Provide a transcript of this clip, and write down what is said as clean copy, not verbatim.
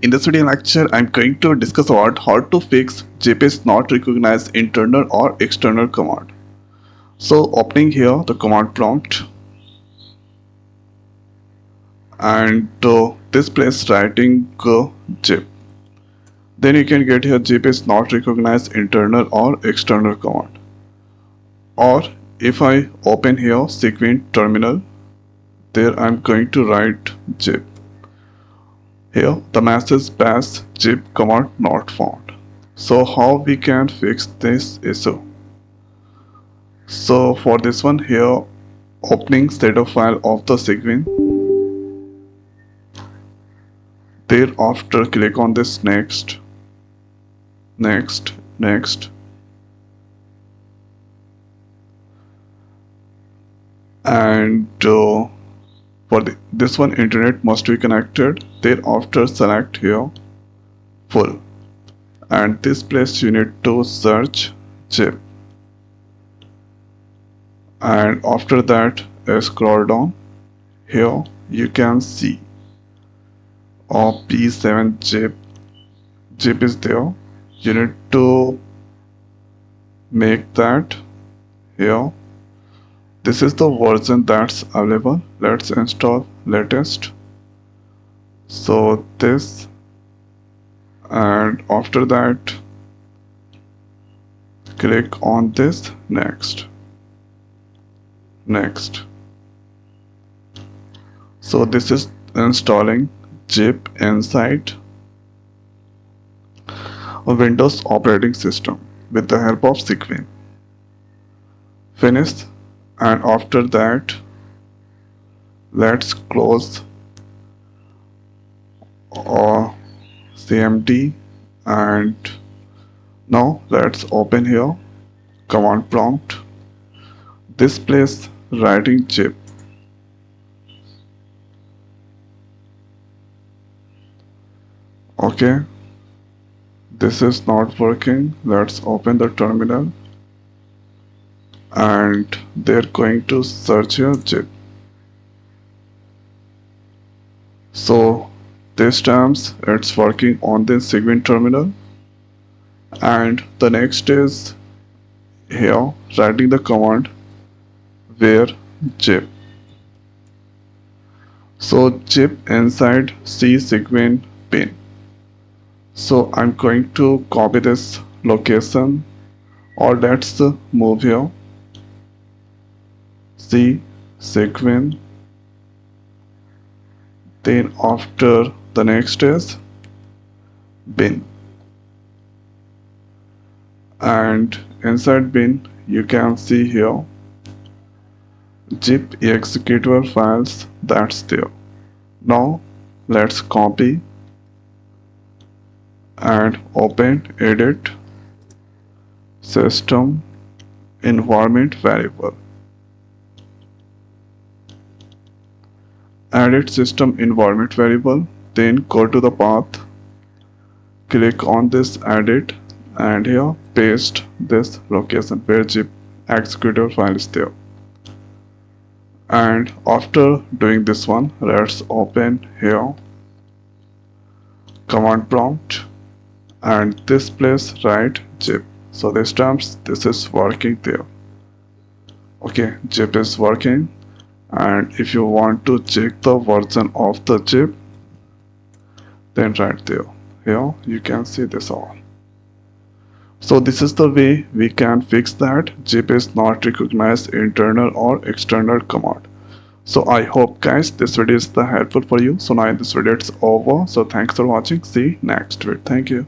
In this video lecture, I'm going to discuss about how to fix zip is not recognize internal or external command. So opening here the command prompt and this place writing zip. Then you can get here zip is not recognize internal or external command. Or if I open here sequence terminal, there I'm going to write zip. Here the message pass zip command not found. So how we can fix this issue? So for this one here, opening shadow file of the sequence. Thereafter click on this next, and for this one internet must be connected. Thereafter select here full, and this place you need to search zip, and after that scroll down. Here you can see P7 zip is there. You need to make that here. This is the version that's available. Let's install latest. So this, and after that click on this next. So this is installing zip inside a Windows operating system with the help of sequence. Finish, and after that let's close CMD, and now let's open here command prompt. This place writing zip. Okay, this is not working. Let's open the terminal, and they're going to search here zip. So this times it's working on the sequence terminal, and the next is here writing the command where zip. So zip inside C sequence pin. So I'm going to copy this location, or let's move here C sequence. Then after the next is bin, and inside bin you can see here zip executable files that's there. Now let's copy and open edit system environment variable. Edit system environment variable, then go to the path, click on this edit, and here paste this location where zip executable file is there. And after doing this one, let's open here command prompt, and this place write zip. So this times this is working there. Okay, zip is working. And if you want to check the version of the zip, then right there, here you can see this all. So this is the way we can fix that zip is not recognize internal or external command. So I hope guys this video is helpful for you. So now this video is over. So thanks for watching. See you next video. Thank you.